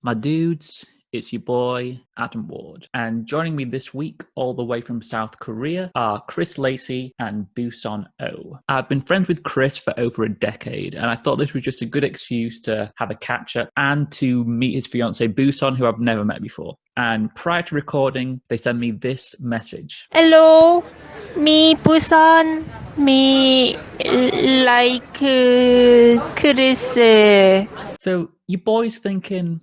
My dudes, it's your boy, Adam Ward. And joining me this week, all the way from South Korea, are Chris Lacey and Buseon Oh. I've been friends with Chris for over a decade, and I thought this was just a good excuse to have a catch-up and to meet his fiancée, Buseon, who I've never met before. And prior to recording, they sent me this message. Hello, me Busan, me Chris. So your boy's thinking,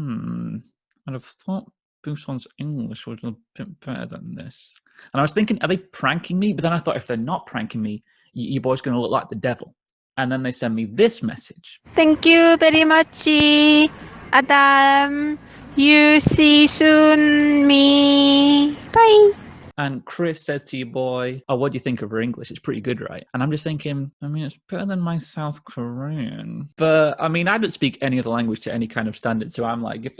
I'd have thought Busan's English was a bit better than this. And I was thinking, are they pranking me? But then I thought, if they're not pranking me, your boy's going to look like the devil. And then they send me this message. Thank you very much, Adam. You see soon, me. Bye. And Chris says to your boy, oh, what do you think of her English? It's pretty good, right? And I'm just thinking, it's better than my South Korean. But, I don't speak any other language to any kind of standard. So I'm like, if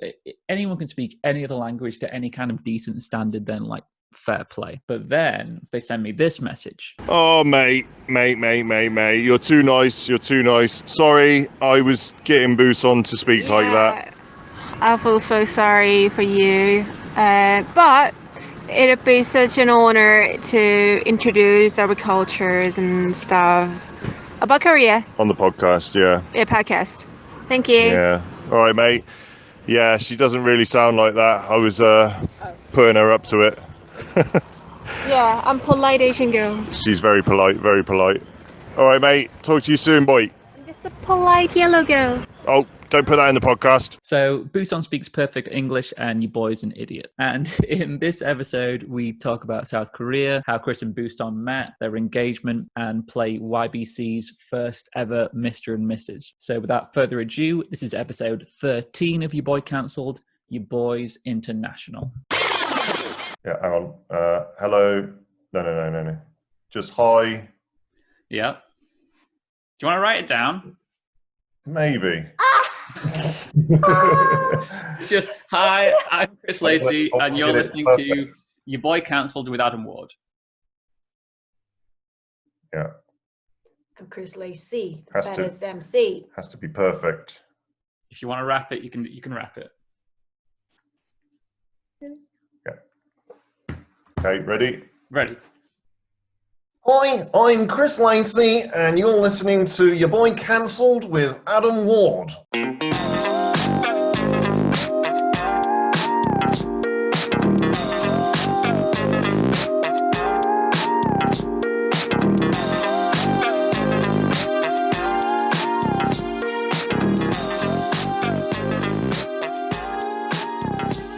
anyone can speak any other language to any kind of decent standard, then, fair play. But then they send me this message. Oh, mate. You're too nice. Sorry, I was getting Busan to speak like that. I feel so sorry for you. But it'd be such an honor to introduce our cultures and stuff about Korea. On the podcast, yeah. Yeah, podcast. Thank you. Yeah. All right, mate. Yeah, she doesn't really sound like that. I was putting her up to it. Yeah, I'm polite Asian girl. She's very polite. All right, mate. Talk to you soon, boy. I'm just a polite yellow girl. Oh, don't put that in the podcast. So Busan speaks perfect English and your boy's an idiot. And in this episode, we talk about South Korea, how Chris and Busan met, their engagement, and play YBC's first ever Mr. and Mrs. So without further ado, this is episode 13 of Your Boy Cancelled, Your Boys International. Yeah, hang on. Hello. No. Just hi. Yeah. Do you want to write it down? Maybe. It's just, hi, I'm Chris Lacey, and you're listening to Your Boy Cancelled with Adam Ward. Yeah. I'm Chris Lacey, Has badass MC. to be perfect. If you want to wrap it, you can wrap it. Yeah. Okay, ready? Ready. Hi, I'm Chris Lacey, and you're listening to Your Boy Cancelled with Adam Ward.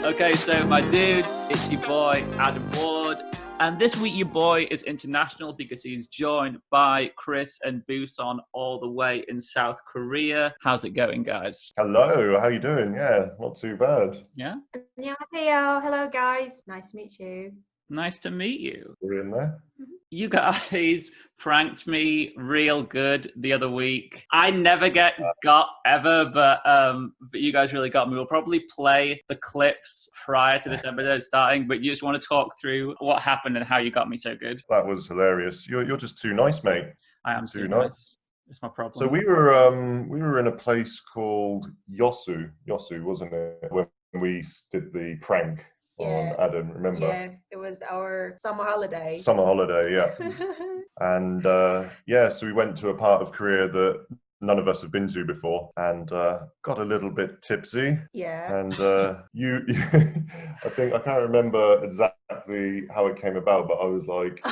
Okay, so my dude, it's your boy, Adam Ward. And this week, your boy is international because he's joined by Chris and Buseon all the way in South Korea. How's it going, guys? Hello, how you doing? Yeah, not too bad. Yeah? 안녕하세요. Hello, guys. Nice to meet you. Nice to meet you. We're in there. You guys pranked me real good the other week. I never get got ever, but you guys really got me. We'll probably play the clips prior to this episode starting, but you just want to talk through what happened and how you got me so good. That was hilarious. You're just too nice, mate. I am too nice. nice. It's my problem. So we were in a place called Yosu, wasn't it? When we did the prank on Adam, remember? Yeah, it was our summer holiday. Yeah. And so we went to a part of Korea that none of us have been to before, and got a little bit tipsy. Yeah. And you I can't remember exactly how it came about, but I was like,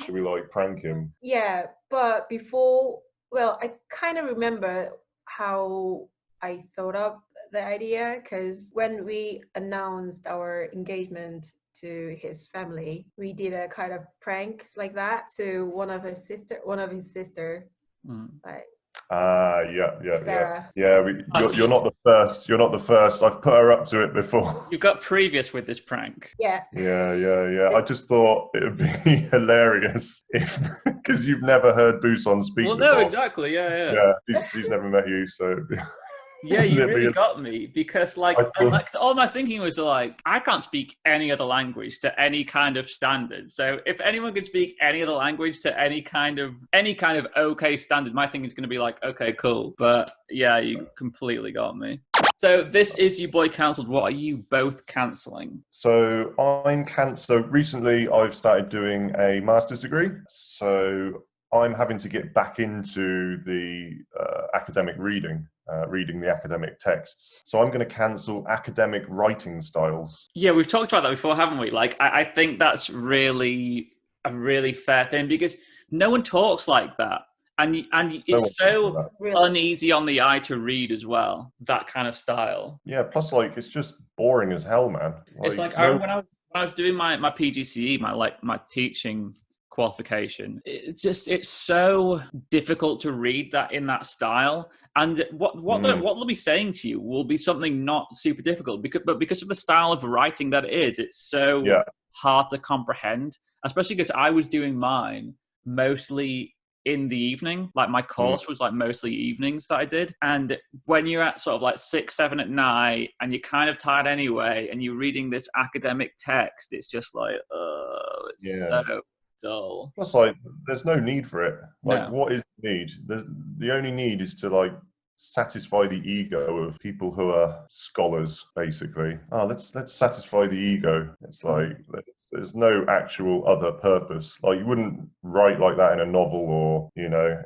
should we prank him? Yeah, but I kind of remember how I thought up the idea, because when we announced our engagement to his family, we did a kind of prank like that to one of his sister. Sarah. You're not the first. You're not the first. I've put her up to it before. You got previous with this prank. Yeah. Yeah. I just thought it would be hilarious because you've never heard Buseon speak before. No, exactly. Yeah. Yeah, she's never met you, so. Yeah, you really got me, because all my thinking was I can't speak any other language to any kind of standard. So if anyone can speak any other language to any kind of okay standard, my thinking is going to be okay, cool. But yeah, you completely got me. So this is Your Boy Cancelled. What are you both cancelling? So so recently I've started doing a master's degree. So I'm having to get back into the academic reading, reading the academic texts. So I'm going to cancel academic writing styles. Yeah, we've talked about that before, haven't we? Like, I think that's really a really fair thing because no one talks like that. And it's so uneasy on the eye to read as well, that kind of style. Yeah, plus like it's just boring as hell, man. It's like when I was doing my PGCE, my teaching qualification, it's so difficult to read that in that style. And what they'll be saying to you will be something not super difficult because of the style of writing that it is, it's so hard to comprehend, especially because I was doing mine mostly in the evening. Like my course was like mostly evenings that I did, and when you're at sort of like 6, 7 at night and you're kind of tired anyway and you're reading this academic text, it's just like it's so dull. Plus like there's no need for it. Like No. what is the need? The only need is to like satisfy the ego of people who are scholars, basically. Let's satisfy the ego. It's like there's no actual other purpose. Like you wouldn't write like that in a novel or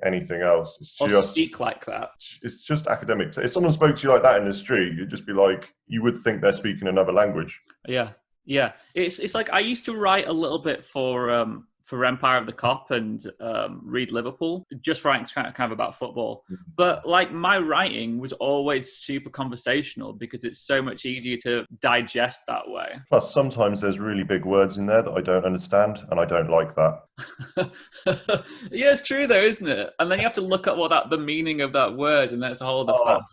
anything else. It's Or just speak like that. It's just academic. If someone spoke to you like that in the street, you'd just be like, you would think they're speaking another language. Yeah. It's like I used to write a little bit for Empire of the Cop and Read Liverpool, just writing kind of about football. But like my writing was always super conversational because it's so much easier to digest that way. Plus, sometimes there's really big words in there that I don't understand, and I don't like that. Yeah, it's true though, isn't it? And then you have to look at the meaning of that word, and that's a whole other fact.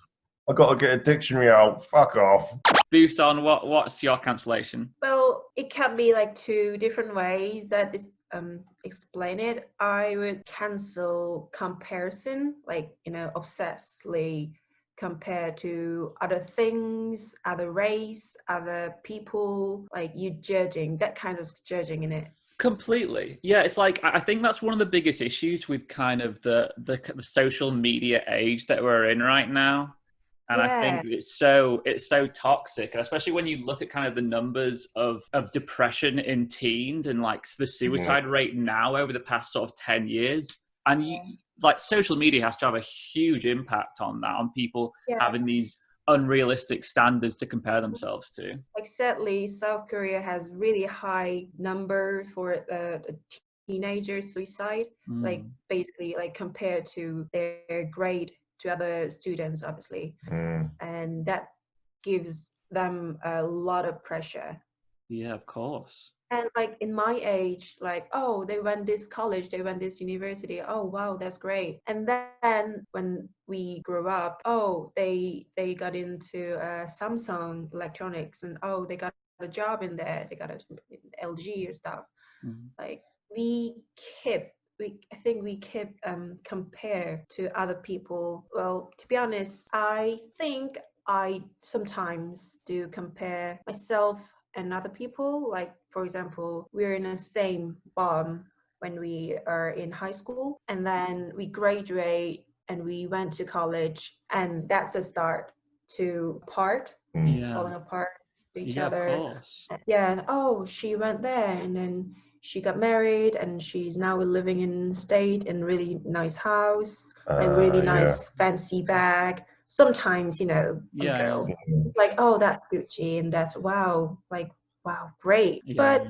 I got to get a dictionary out. Fuck off. Buseon, what's your cancellation? Well, it can be like two different ways that this explain it. I would cancel comparison, like obsessively compare to other things, other race, other people, like you judging, that kind of judging in it. Completely. Yeah, it's like I think that's one of the biggest issues with kind of the social media age that we're in right now. And I think it's so toxic, especially when you look at kind of the numbers of depression in teens and like the suicide rate now over the past sort of 10 years. And like social media has to have a huge impact on that, on people having these unrealistic standards to compare themselves to. Like sadly, South Korea has really high numbers for the teenager suicide, like basically like compared to their grade to other students, obviously. And that gives them a lot of pressure. Yeah, of course. And like in my age, like, oh, they went this college, they went this university, oh wow, that's great. And then when we grew up, oh, they got into Samsung electronics, and oh, they got a job in there, they got a LG or stuff. Like I think we keep compare to other people. Well, to be honest, I think I sometimes do compare myself and other people. Like, for example, we're in the same BOM when we are in high school, and then we graduate and we went to college, and that's a start to falling apart to each other. Of course. Yeah, oh, she went there and then she got married and she's now living in state in really nice house, like really nice fancy bag. Sometimes, girl, it's like, oh, that's Gucci and that's wow, great. But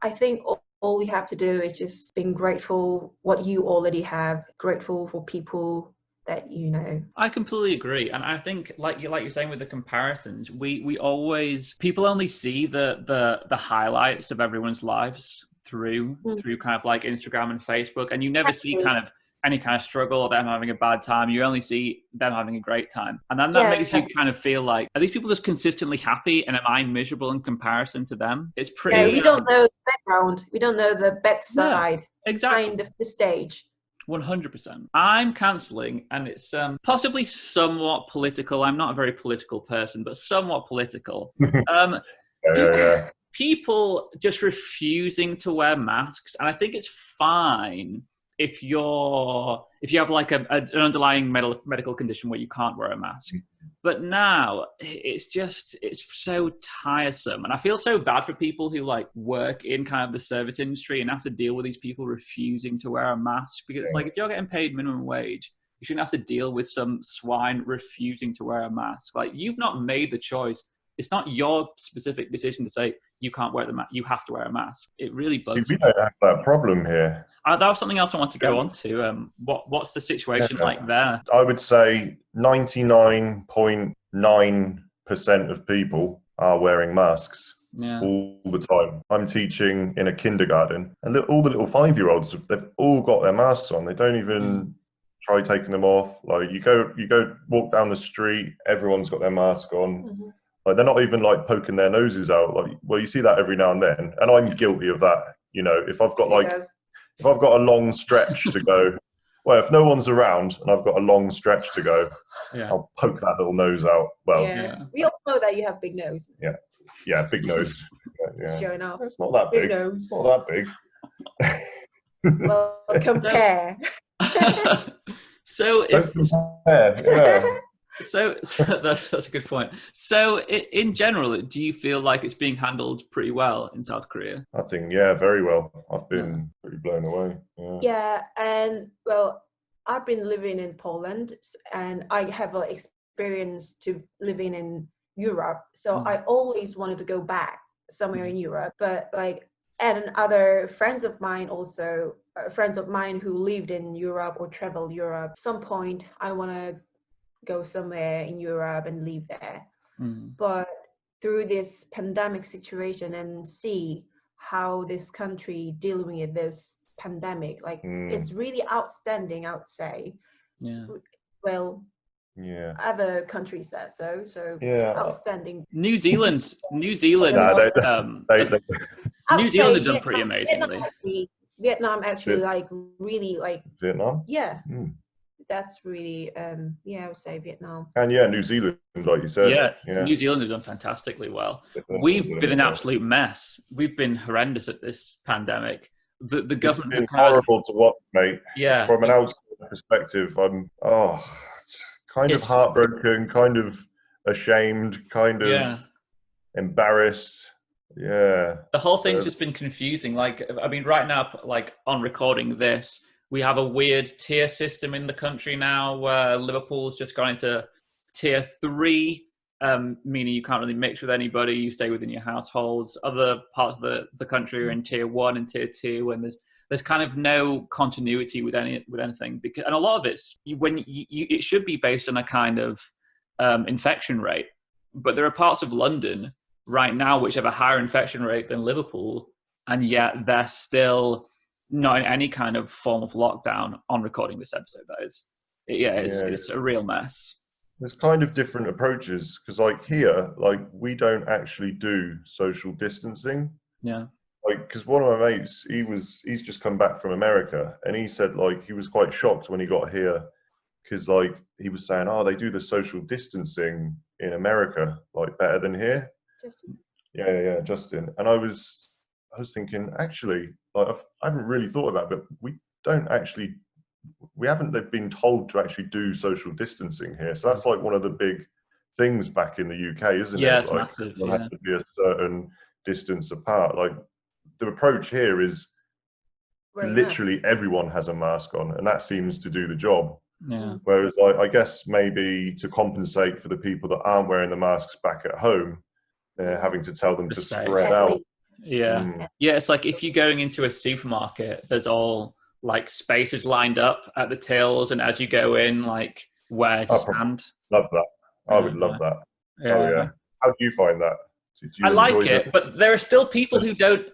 I think all we have to do is just being grateful what you already have, grateful for people that you know. I completely agree, and I think like you're saying with the comparisons, we always, people only see the highlights of everyone's lives through kind of like Instagram and Facebook, and you never see kind of any kind of struggle or them having a bad time. You only see them having a great time, and then that makes you kind of feel like, are these people just consistently happy, and am I miserable in comparison to them? It's pretty. We don't know the background. We don't know the backside. Exactly. Behind the stage. 100%. I'm cancelling, and it's possibly somewhat political. I'm not a very political person, but somewhat political. People just refusing to wear masks, and I think it's fine if you have like an underlying medical condition where you can't wear a mask. But now it's so tiresome, and I feel so bad for people who like work in kind of the service industry and have to deal with these people refusing to wear a mask, because it's like, if you're getting paid minimum wage, you shouldn't have to deal with some swine refusing to wear a mask. Like, you've not made the choice. It's not your specific decision to say you can't wear the mask. You have to wear a mask. It really bugs See, me. we don't have that problem here. That was something else I want to go on to. What's the situation like there? I would say 99.9% of people are wearing masks all the time. I'm teaching in a kindergarten, and all the little 5-year-olds, they've all got their masks on. They don't even try taking them off. Like, you go walk down the street, everyone's got their mask on. Mm-hmm. Like, they're not even like poking their noses out. Like, well, you see that every now and then, and I'm guilty of that. You know, if I've got a long stretch to go, well, if no one's around and I've got a long stretch to go, I'll poke that little nose out. Well, we all know that you have big nose. Yeah, big nose. It's showing off. It's not that big. Nose. It's not that big. Well, compare. So it's yeah. so that's a good point. So in general, do you feel like it's being handled pretty well in South Korea? I think, very well. I've been pretty blown away. Yeah, and well, I've been living in Poland, and I have an experience to living in Europe. So I always wanted to go back somewhere in Europe, but like, and other friends of mine also, friends of mine who lived in Europe or traveled Europe, some point I want to go somewhere in Europe and live there. But through this pandemic situation and see how this country dealing with this pandemic, like it's really outstanding, I would say. Well, other countries that so outstanding. New Zealand New Zealand have done pretty amazingly. Vietnam actually like really like Vietnam. That's really I would say Vietnam. And New Zealand, like you said. New Zealand has done fantastically well. We've been an absolute mess. We've been horrendous at this pandemic. The government, it's been horrible to watch, mate. From an outside perspective, I'm kind of heartbroken, kind of ashamed, kind of embarrassed. The whole thing's just been confusing. Like, I mean, right now, like on recording this, we have a weird tier system in the country now where Liverpool's just gone into tier 3, meaning you can't really mix with anybody. You stay within your households. Other parts of the country are in tier 1 and tier 2, and there's kind of no continuity with anything, because, and a lot of it's it should be based on a kind of infection rate, but there are parts of London right now which have a higher infection rate than Liverpool, and yet they're still not in any kind of form of lockdown on recording this episode. That is, it's a real mess. There's kind of different approaches, because like here, like we don't actually do social distancing. Like, because one of my mates, he's just come back from America, and he said like he was quite shocked when he got here, because like he was saying, they do the social distancing in America like better than here. Justin. Justin. And I was thinking, actually, like I haven't really thought about it, but we haven't been told to actually do social distancing here. So that's like one of the big things back in the UK, isn't it? It's like, massive. There has to be a certain distance apart. Like the approach here is literally everyone has a mask on, and that seems to do the job. Whereas I guess maybe to compensate for the people that aren't wearing the masks back at home, they're having to tell them to spread out. It's like if you're going into a supermarket, there's all like spaces lined up at the tills, and as you go in, like where to stand. Love that. I would love that. How do you find that? I like it, but there are still people who don't.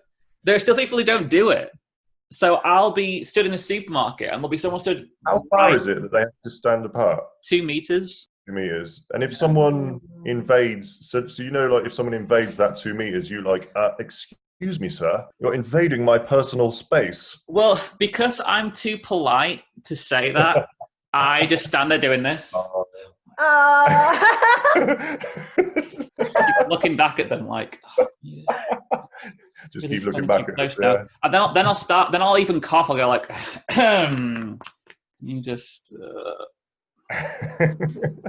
There are still people who don't do it. So I'll be stood in a supermarket, and there'll be someone stood. How far is it that they have to stand apart? 2 meters. 2 meters. And if someone invades, so like if someone invades that 2 meters, you like, excuse me, sir, you're invading my personal space. Well, because I'm too polite to say that, I just stand there doing this. Oh. Looking back at them like, Just Really keep looking standing back too at close it. now. Yeah. And then I'll even cough. I'll go like, you just.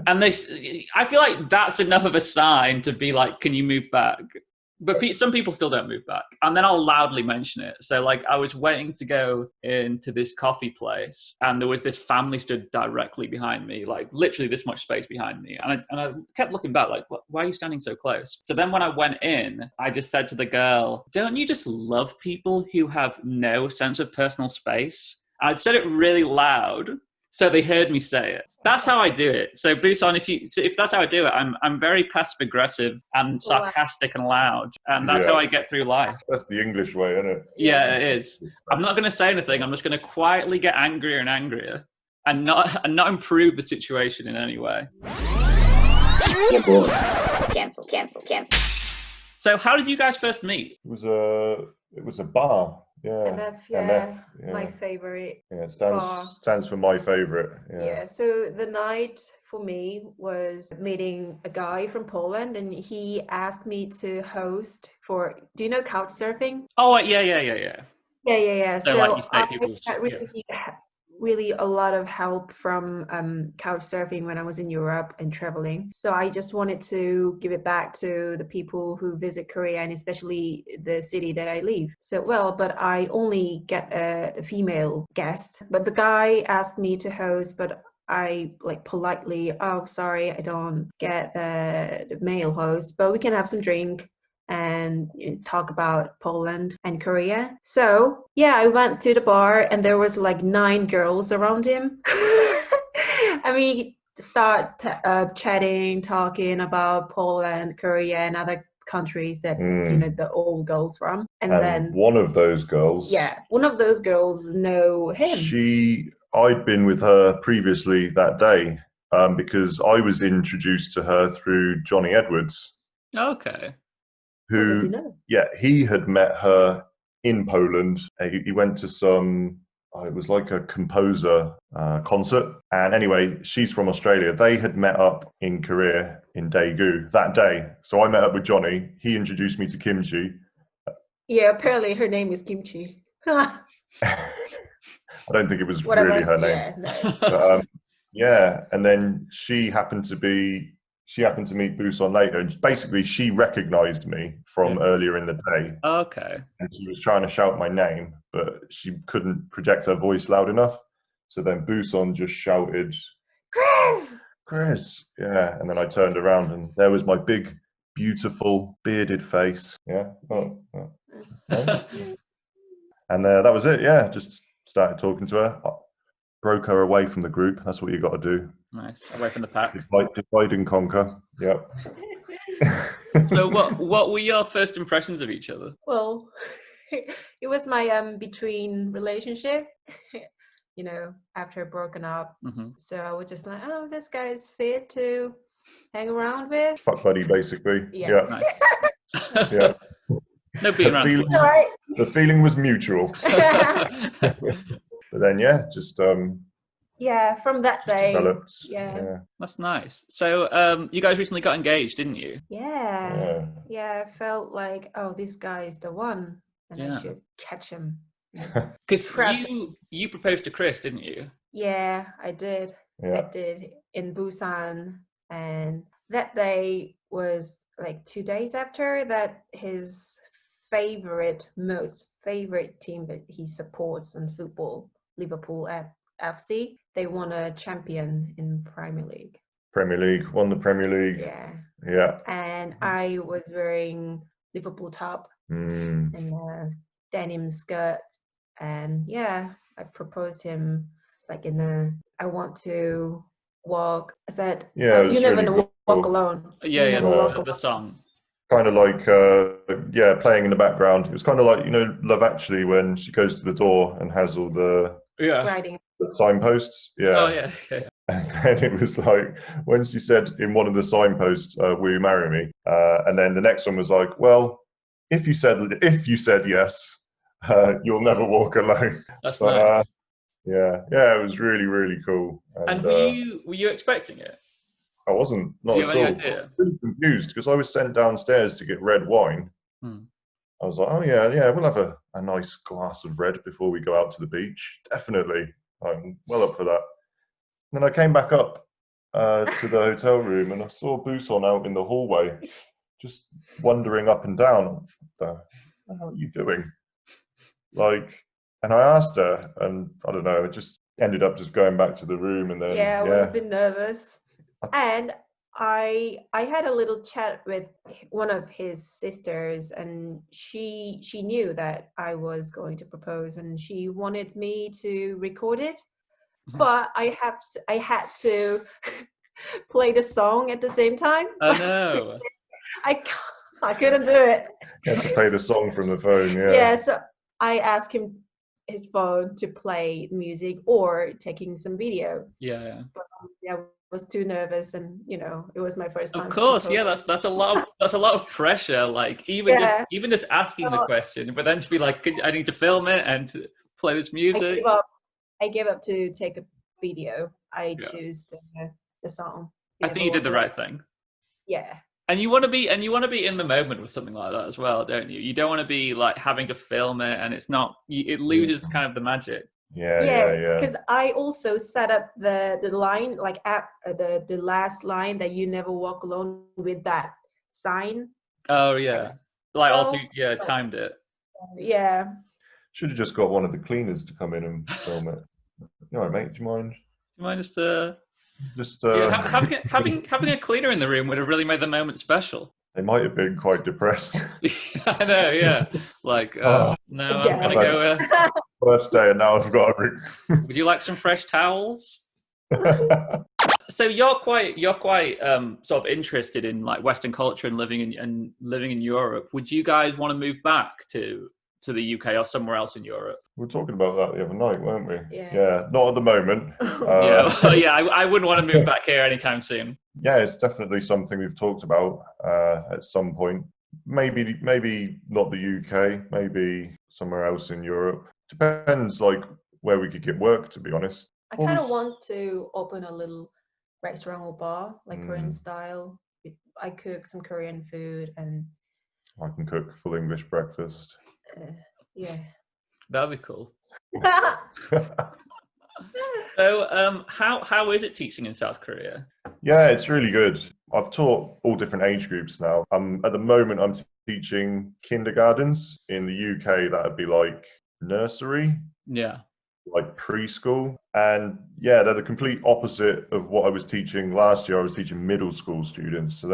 And I feel like that's enough of a sign to be like, can you move back? But some people still don't move back. And then I'll loudly mention it. So like I was waiting to go into this coffee place and there was this family stood directly behind me, like literally this much space behind me. And I kept looking back like, why are you standing so close? So then when I went in, I just said to the girl, don't you just love people who have no sense of personal space? I'd said it really loud. So they heard me say it. That's how I do it. So Buseon, if that's how I do it, I'm very passive aggressive and sarcastic and loud, and that's how I get through life. That's the English way, isn't it? Yeah, it is. I'm not going to say anything. I'm just going to quietly get angrier and angrier, and not improve the situation in any way. You're bored. Cancel. So how did you guys first meet? It was a bar. Yeah. MF, my favorite. Yeah, it stands for my favorite. Yeah. So the night for me was meeting a guy from Poland, and he asked me to host for. Do you know couch surfing? Oh yeah. Yeah. So like you say, people. Really a lot of help from couch surfing when I was in Europe and traveling. So I just wanted to give it back to the people who visit Korea, and especially the city that I live. But I only get a female guest. But the guy asked me to host, but I like politely, oh, sorry, I don't get the male host, but we can have some drink and talk about Poland and Korea. So yeah, I went to the bar and there was like 9 girls around him. And we start chatting, talking about Poland, Korea, and other countries that the old girls from. And then one of those girls. Yeah, one of those girls know him. I'd been with her previously that day because I was introduced to her through Johnny Edwards. Okay. Who, does he know? Yeah, he had met her in Poland. He went to some, it was like a composer concert. And anyway, she's from Australia. They had met up in Korea in Daegu that day. So I met up with Johnny. He introduced me to Kimchi. Yeah, apparently her name is Kimchi. I don't think it was really her name. Yeah, no. And then she happened to meet Buseon later, and basically she recognized me from earlier in the day. Okay. And she was trying to shout my name, but she couldn't project her voice loud enough. So then Buseon just shouted, Chris! Yeah, and then I turned around and there was my big, beautiful, bearded face. Yeah. And that was it, yeah. Just started talking to her. Broke her away from the group. That's what you got to do. Nice. Away from the pack. Divide and conquer. Yep. So what were your first impressions of each other? Well, it was my between relationship, after broken up. Mm-hmm. So I was just like, oh, this guy is fit to hang around with. Fuck buddy, basically. Yeah. Nice. Yeah. No being around. The feeling was mutual. But then, just from that day, developed. Yeah, that's nice. So, you guys recently got engaged, didn't you? Yeah. I felt like, oh, this guy is the one, and I should catch him. Because you proposed to Chris, didn't you? Yeah, I did. Yeah. I did in Busan, and that day was like 2 days after that. His most favorite team that he supports in football, Liverpool FC, they won a champion in Premier League. Won the Premier League. Yeah. And I was wearing Liverpool top and a denim skirt, and I proposed him like I want to walk. I said, you never really walk alone. The song. Kind of like playing in the background. It was kind of like Love Actually, when she goes to the door and has all the writing the signposts. Oh yeah. And then it was like when she said in one of the signposts, "Will you marry me?" And then the next one was like, "Well, if you said yes, you'll never walk alone." That's nice. It was really, really cool. And were you expecting it? I wasn't, not at all. I was really confused because I was sent downstairs to get red wine. I was like, oh yeah, we'll have a nice glass of red before we go out to the beach. Definitely. I'm well up for that. And then I came back up to the hotel room and I saw Buseon out in the hallway, just wandering up and down. What the hell are you doing? Like, and I asked her, and I don't know, it just ended up just going back to the room, and then Yeah, I was a bit nervous. And I had a little chat with one of his sisters, and she knew that I was going to propose, and she wanted me to record it. But I had to play the song at the same time. Oh no. I couldn't do it. you had to play the song from the phone. Yeah, so I asked him his phone to play music or taking some video. Yeah. But I was too nervous, and it was my first time. Of course, yeah. That's a lot of pressure. Like even just asking the question, but then to be like, I need to film it and to play this music. I gave up to take a video. I choose the song. I think you did the right thing. Yeah. And you want to be in the moment with something like that as well, don't you? You don't want to be like having to film it, and it loses kind of the magic. Yeah. Because I also set up the line, like the last line, that you never walk alone, with that sign. Oh yeah, timed it. Yeah. Should have just got one of the cleaners to come in and film it. You all right, mate? Do you mind? Do you mind just having a cleaner in the room would have really made the moment special. They might have been quite depressed. I know, yeah. Like, no, I'm gonna go. First day, and now I've got a. Would you like some fresh towels? So you're quite sort of interested in like Western culture and living in Europe. Would you guys want to move back to the UK or somewhere else in Europe? We were talking about that the other night, weren't we? Yeah. Not at the moment. I wouldn't want to move back here anytime soon. Yeah, it's definitely something we've talked about at some point. Maybe not the UK, maybe somewhere else in Europe. Depends, like, where we could get work, to be honest. I kind of want to open a little restaurant or bar, like Korean style. I cook some Korean food, and I can cook full English breakfast. Yeah. That'd be cool. So, how is it teaching in South Korea? Yeah, it's really good. I've taught all different age groups now. At the moment, I'm teaching kindergartens. In the UK, that'd be like nursery. Yeah. Like preschool. And yeah, they're the complete opposite of what I was teaching last year. I was teaching middle school students. So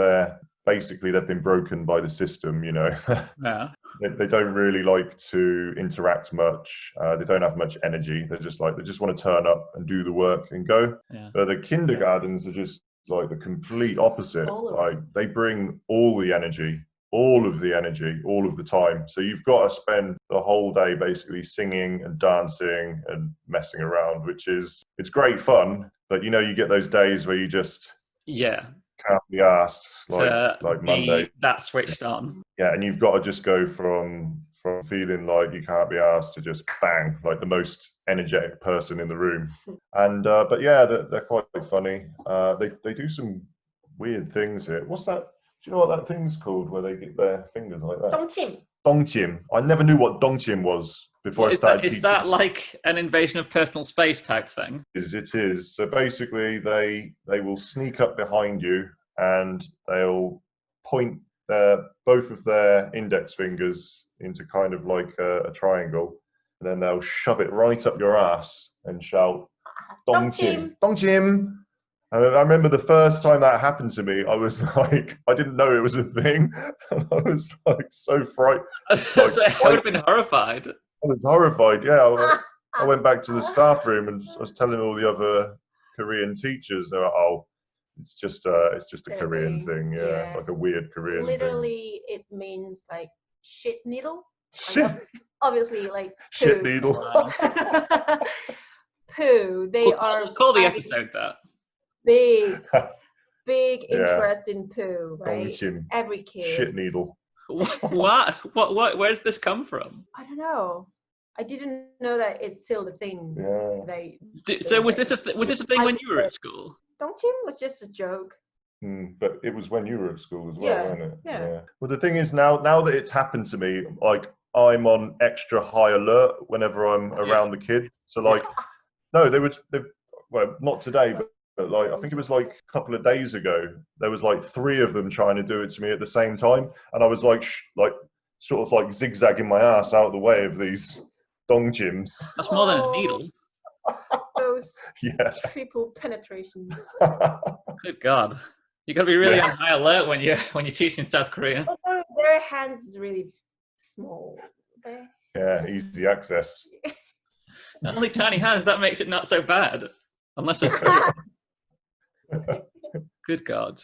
they've been broken by the system, Yeah. They don't really like to interact much. They don't have much energy. They just want to turn up and do the work and go. Yeah. But the kindergartens are just like the complete opposite. Like they bring all of the energy, all of the time. So you've got to spend the whole day basically singing and dancing and messing around, it's great fun. But you get those days where you just can't be asked, like Monday. That switched on. Yeah, and you've got to just go from feeling like you can't be asked to just bang, like the most energetic person in the room. And but yeah, they're quite funny. They do some weird things here. What's that? Do you know what that thing's called where they get their fingers like that? Dongchim. Dongchim. I never knew what dongchim was before I started teaching. Is that like an invasion of personal space type thing? It is. So basically, they will sneak up behind you and they'll point both of their index fingers into kind of like a triangle, and then they'll shove it right up your ass and shout, "Dongchim, Dongchim." And I remember the first time that happened to me, I was like, I didn't know it was a thing. And I was like so frightened. I would have been horrified. I was horrified, yeah. I went back to the staff room and I was telling all the other Korean teachers, they were, oh, it's just a Korean thing, yeah, like a weird Korean Literally, thing. it means like shit needle. Shit. Like, obviously, like poo. Shit needle. Poo. They are call the episode that. Big interest in poo, right? Dongchim. Every kid. Shit needle. What? Where does this come from? I don't know. I didn't know that it's still the thing. Yeah. So was this a thing when you were at school? Dongchim was just a joke. But it was when you were at school as well, Yeah, wasn't it? yeah. Well, the thing is now that it's happened to me, like I'm on extra high alert whenever I'm around the kids. So like, no, well, not today, but like I think it was like a couple of days ago. There was like 3 of them trying to do it to me at the same time, and I was like, sort of like zigzagging my ass out of the way of these dong gyms. That's more than a needle. Those Yeah. triple penetrations. Good God. You got to be really on high alert when you're teaching in South Korea. Although their hands is really small. Yeah, easy access. Only tiny hands, that makes it not so bad. Unless there's pressure. Good God.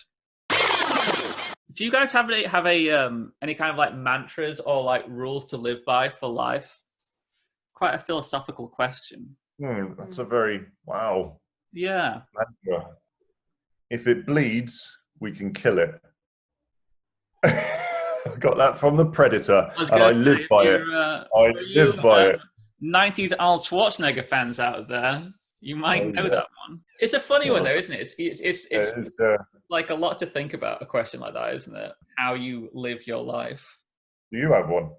Do you guys have any kind of like mantras or like rules to live by for life? Quite a philosophical question. That's a very wow. Yeah. Mantra. If it bleeds, we can kill it. I got that from The Predator, and I live by it. I live by it. 90s Arnold Schwarzenegger fans out there, you might know that one. It's a funny one though, isn't it? It's like a lot to think about, a question like that, isn't it? How you live your life. Do you have one?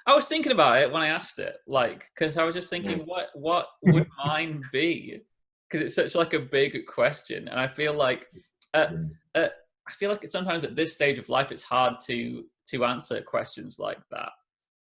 I was thinking about it when I asked it, like, because I was just thinking, what would mine be? Because it's such like a big question, and I feel like sometimes at this stage of life it's hard to answer questions like that.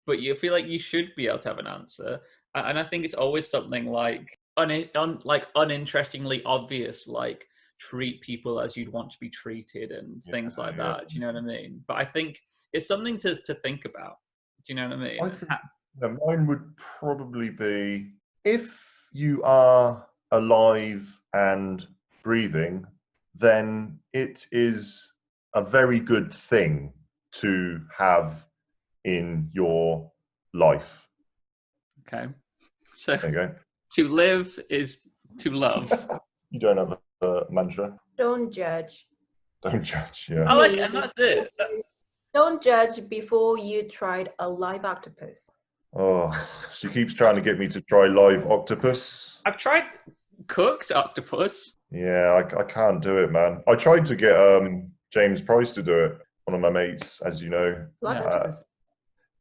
But you feel like you should be able to have an answer, and I think it's always something like uninterestingly obvious, like treat people as you'd want to be treated and things like that. Do you know what I mean? But I think it's something to think about. Do you know what I mean? I think mine would probably be, if you are alive and breathing, then it is a very good thing to have in your life. Okay. So there you go. To live is to love. You don't have a mantra? Don't judge. Don't judge, yeah. I like it, and that's it. Don't judge before you tried a live octopus. Oh, she keeps trying to get me to try live octopus. I've tried cooked octopus. Yeah, I can't do it, man. I tried to get James Price to do it, one of my mates, as you know. Live octopus?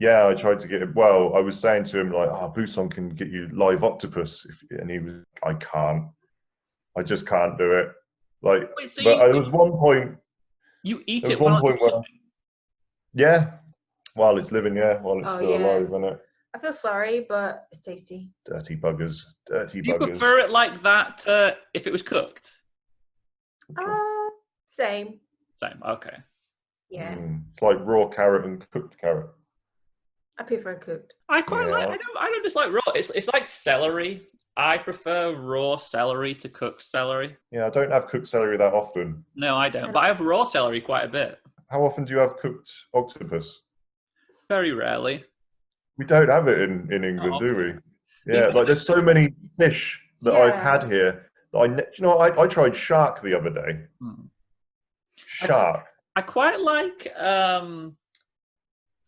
Yeah, I tried to get it. Well, I was saying to him, like, Buseon can get you live octopus. And he was, I can't. I just can't do it. Like, wait, so but there was one point. You eat there it was one while point it's where, living? yeah, while it's living, while it's still alive, isn't it? I feel sorry, but it's tasty. Dirty buggers. Dirty Do you buggers. prefer it like that if it was cooked? Same. Same, okay. Yeah. It's like raw carrot and cooked carrot. I prefer cooked. I quite like. I don't just like raw. It's like celery. I prefer raw celery to cooked celery. Yeah, I don't have cooked celery that often. No, I don't. But I have raw celery quite a bit. How often do you have cooked octopus? Very rarely. We don't have it in England, do we? Yeah, like there's so many fish that I've had here that I tried shark the other day. Shark. I quite like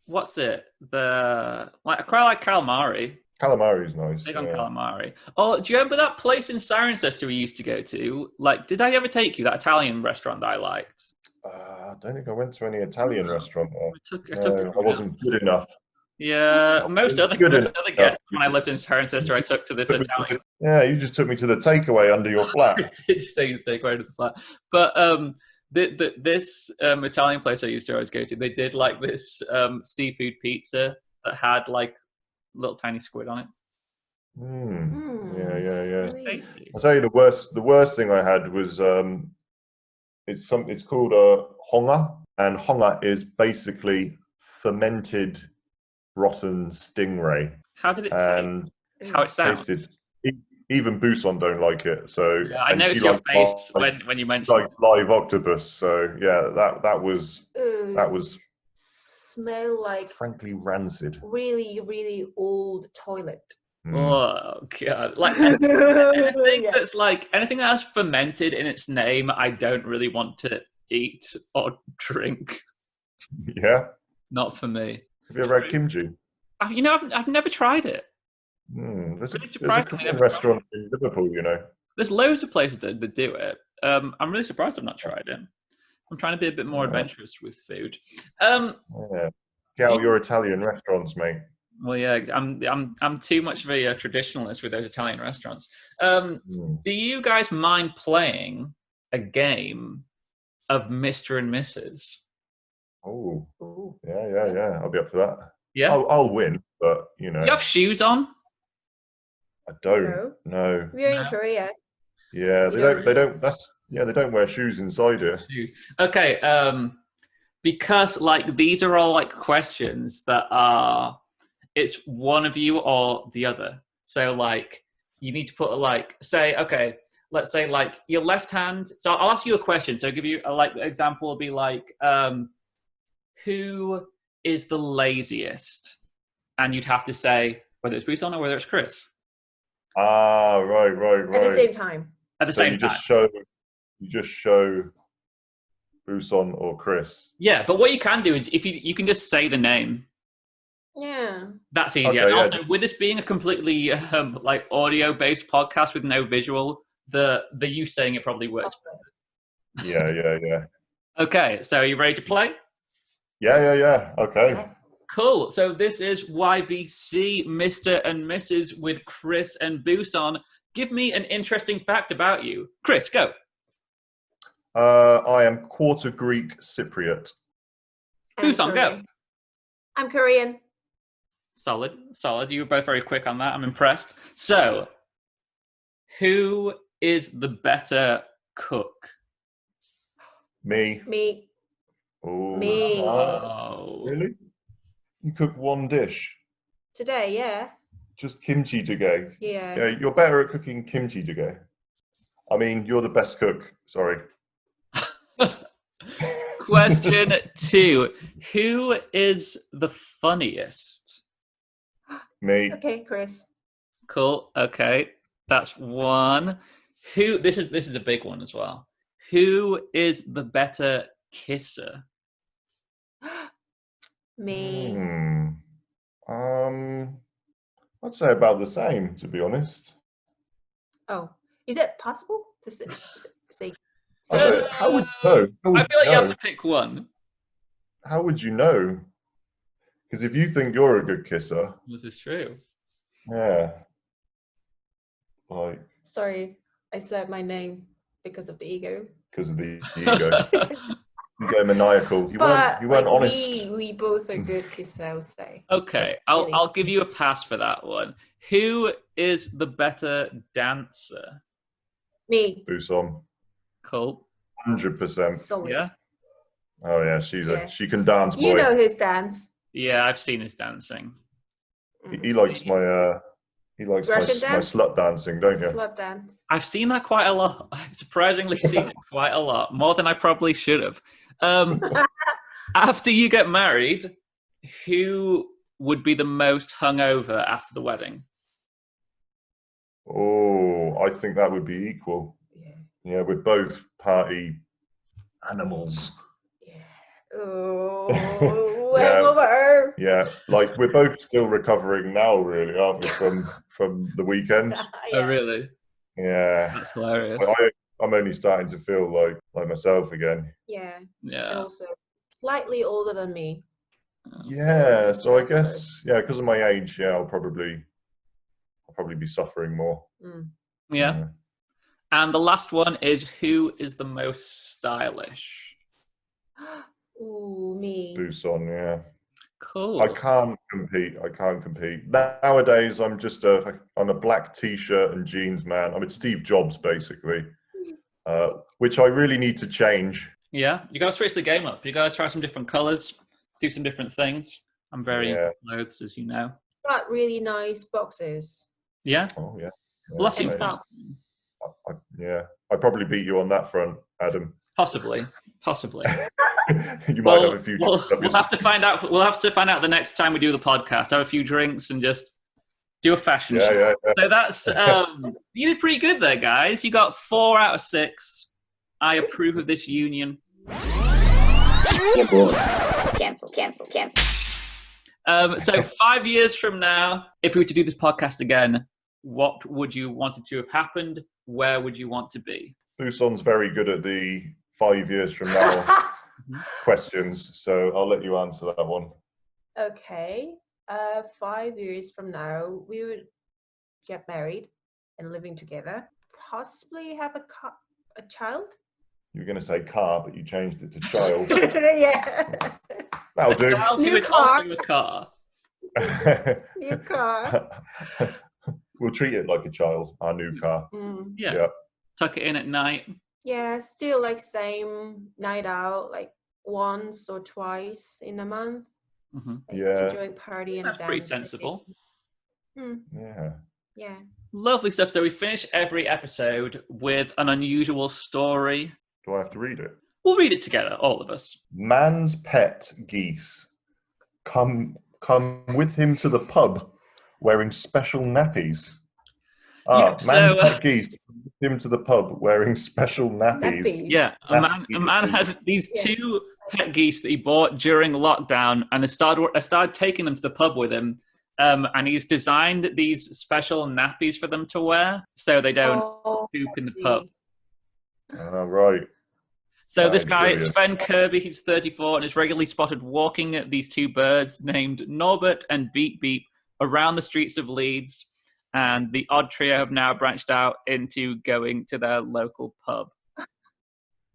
what's it? I quite like calamari. Calamari's nice. Big on calamari. Oh, do you remember that place in Cirencester we used to go to? Like, did I ever take you, that Italian restaurant that I liked? I don't think I went to any Italian restaurant there. I wasn't good enough. Yeah, most other guests when I lived in Cirencester, I took to this Italian. Yeah, you just took me to the takeaway under your flat. I did stay takeaway to the flat, but this Italian place I used to always go to, they did like this seafood pizza that had like little tiny squid on it. Yeah. I'll tell you the worst thing I had was it's called a honga, and honga is basically fermented rotten stingray. How did it taste? How it sounded? Even Buseon don't like it. So yeah, I noticed your face when you mentioned like live octopus. So yeah, that was smell like frankly rancid. Really, really old toilet. Oh god! Like anything that's like anything that has fermented in its name, I don't really want to eat or drink. Yeah, not for me. Have you ever had kimchi? I've never tried it. There's a Korean restaurant in Liverpool, you know. There's loads of places that do it. I'm really surprised I've not tried it. I'm trying to be a bit more Yeah. adventurous with food. Yeah. Get Do out your Italian restaurants, mate. Well, yeah, I'm too much of a traditionalist with those Italian restaurants. Mm. Do you guys mind playing a game of Mr. and Mrs.? Oh, Ooh. yeah. I'll be up for that. Yeah. I'll win, but Do you have shoes on? I don't. No. We're in No. Korea. Yeah, We they don't- don't. They don't wear shoes inside here. Shoes. Okay. Because like these are all like questions that are, it's one of you or the other. So like you need to put like say okay. Let's say like your left hand. So I'll ask you a question. So I'll give you a like example will be like who is the laziest? And you'd have to say whether it's Buseon or whether it's Chris. Ah, right. At the same time. At the So same you time. just show Buseon or Chris. Yeah, but what you can do is if you can just say the name. Yeah. That's easier. Okay, And yeah. also, with this being a completely like audio-based podcast with no visual, the you saying it probably works. Yeah. Okay, so are you ready to play? Yeah. Okay. Cool. So this is YBC, Mr. and Mrs. with Chris and Buseon. Give me an interesting fact about you. Chris, go. I am quarter Greek Cypriot. I'm Buseon, go. Korean. I'm Korean. Solid. You were both very quick on that. I'm impressed. So, who is the better cook? Me. Me. Oh, Me. Oh. really? You cook one dish, Today, yeah. just kimchi jjigae. Yeah. Yeah, you're better at cooking kimchi jjigae. I mean, you're the best cook. Sorry. Question 2. Who is the funniest? Me. Okay, Chris. Cool. Okay. That's 1. Who this is a big one as well. Who is the better kisser? Me. I'd say about the same, to be honest. Oh, is it possible to say? I don't- how would you know? I feel like you have to pick one. How would you know? Because if you think you're a good kisser, This is true. yeah, like Sorry, I said my name because of the ego. because of the ego, you go maniacal. You But weren't like, honest. we both are good kisses, I would say. Okay, Really? I'll give you a pass for that one. Who is the better dancer? Me. Buseon, Cool. 100%. Solid. Yeah. Oh yeah, Yeah. she can dance, boy. You know his dance. Yeah, I've seen his dancing. He likes my Russian dance? slut dancing, don't you? Slut dance. I've seen that quite a lot. I've surprisingly seen it quite a lot, more than I probably should have. After you get married, who would be the most hungover after the wedding? Oh, I think that would be equal. Yeah. Yeah, we're both party animals. Yeah. Oh, Yeah. hangover. Yeah, like we're both still recovering now, really, aren't we, from the weekend? Oh, really? Yeah, That's hilarious. I'm only starting to feel like myself again. Yeah. And Yeah. also slightly older than me. Yeah, so I guess because of my age, I'll probably be suffering more. Mm. Yeah. And the last one is who is the most stylish? Ooh, me. Buseon, yeah. Cool. I can't compete. Nowadays, I'm just I'm a black t-shirt and jeans man. I'm a Steve Jobs, basically, which I really need to change. Yeah, you gotta switch the game up. You gotta try some different colors, do some different things. I'm very into clothes, as you know. Got really nice boxes. Yeah. Oh yeah. Well, that And seems socks. I'd probably beat you on that front, Adam. possibly. You might have a few. We'll have to find out. We'll have to find out the next time we do the podcast. Have a few drinks and just do a fashion show. Yeah. So that's you did pretty good there, guys. You got 4 out of 6. I approve of this union. You're bored. Cancel. So 5 years from now, if we were to do this podcast again, what would you want it to have happened? Where would you want to be? Buseon's very good at the 5 years from now questions, so I'll let you answer that one. Okay. 5 years from now, we would get married and living together. Possibly have a child. You were going to say car, but you changed it to child. Yeah. That'll do. Child who New is car. also a car. New car. We'll treat it like a child, our new car. Mm. Yeah. Yeah. Tuck it in at night. Yeah, still like same night out, like once or twice in a month. Mm-hmm. Like, Yeah. enjoy party and That's dance. pretty sensible. Yeah. Yeah. Lovely stuff. So we finish every episode with an unusual story. Do I have to read it? We'll read it together, all of us. Man's pet geese come with him to the pub wearing special nappies. Yep, Man's pet geese come with him to the pub wearing special nappies. Nappies. Yeah, a man has these two pet geese that he bought during lockdown and has started taking them to the pub with him. And he's designed these special nappies for them to wear so they don't poop in the pub. Oh, right. So That this is guy, brilliant. Sven Kirby, he's 34 and is regularly spotted walking at these two birds named Norbert and Beep Beep around the streets of Leeds. And the odd trio have now branched out into going to their local pub.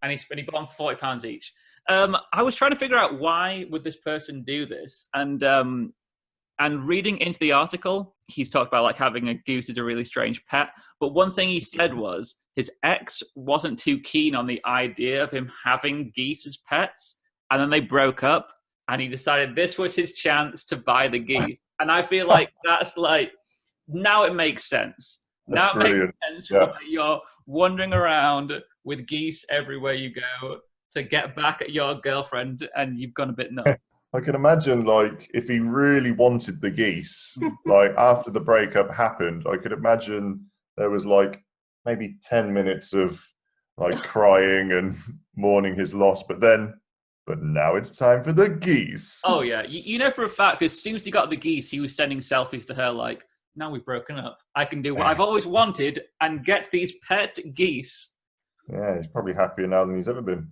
And he bought them £40 each. I was trying to figure out why would this person do this. And reading into the article, he's talked about like having a goose is a really strange pet. But one thing he said was his ex wasn't too keen on the idea of him having geese as pets. And then they broke up and he decided this was his chance to buy the geese. And I feel like that's like, now it makes sense. Now it makes sense why you're wandering around with geese everywhere you go to get back at your girlfriend and you've gone a bit nuts. I can imagine, like, if he really wanted the geese, like, after the breakup happened, I could imagine there was, like, maybe 10 minutes of, like, crying and mourning his loss, but now it's time for the geese. Oh, yeah. You know for a fact, as soon as he got the geese, he was sending selfies to her like, now we've broken up. I can do what I've always wanted and get these pet geese. Yeah, he's probably happier now than he's ever been.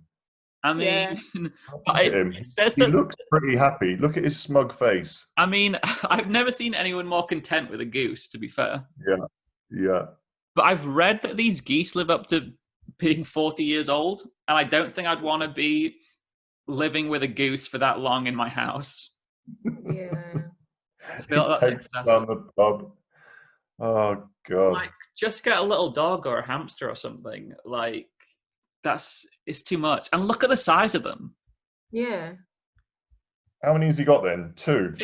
I mean, It says he looks pretty happy. Look at his smug face. I mean, I've never seen anyone more content with a goose, to be fair. Yeah. But I've read that these geese live up to being 40 years old, and I don't think I'd want to be living with a goose for that long in my house. Yeah. I feel like that's excessive. Down the pub. Oh, God. Like, just get a little dog or a hamster or something. Like, it's too much. And look at the size of them. Yeah. How many has he got then? Two.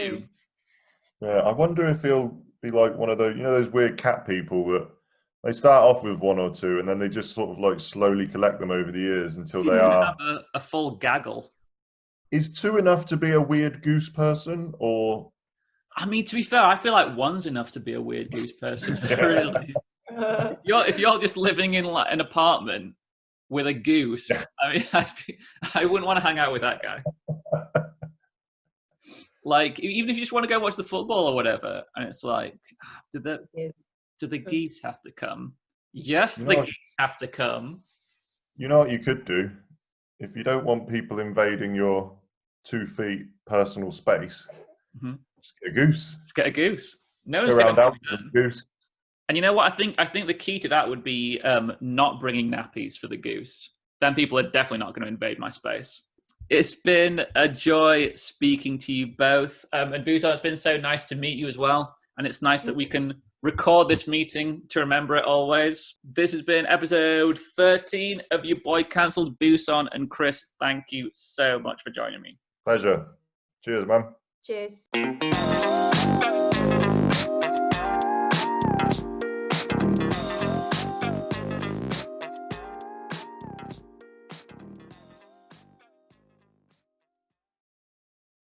Yeah, I wonder if he'll be like one of those, those weird cat people that they start off with one or two and then they just sort of like slowly collect them over the years until they are... have a full gaggle. Is two enough to be a weird goose person, or... I mean, to be fair, I feel like one's enough to be a weird goose person, really. If you're just living in like an apartment with a goose, I mean, I wouldn't want to hang out with that guy. Like, even if you just want to go watch the football or whatever, and it's like, do the geese have to come? Yes, the geese have to come. You know what you could do? If you don't want people invading your 2 feet personal space, just get a goose. Let's get a goose. No one's around going out with a goose. And you know what? I think the key to that would be not bringing nappies for the goose. Then people are definitely not going to invade my space. It's been a joy speaking to you both. And Buseon, it's been so nice to meet you as well. And it's nice that we can record this meeting to remember it always. This has been episode 13 of Your Boy Cancelled. Buseon and Chris, thank you so much for joining me. Pleasure. Cheers, man. Cheers.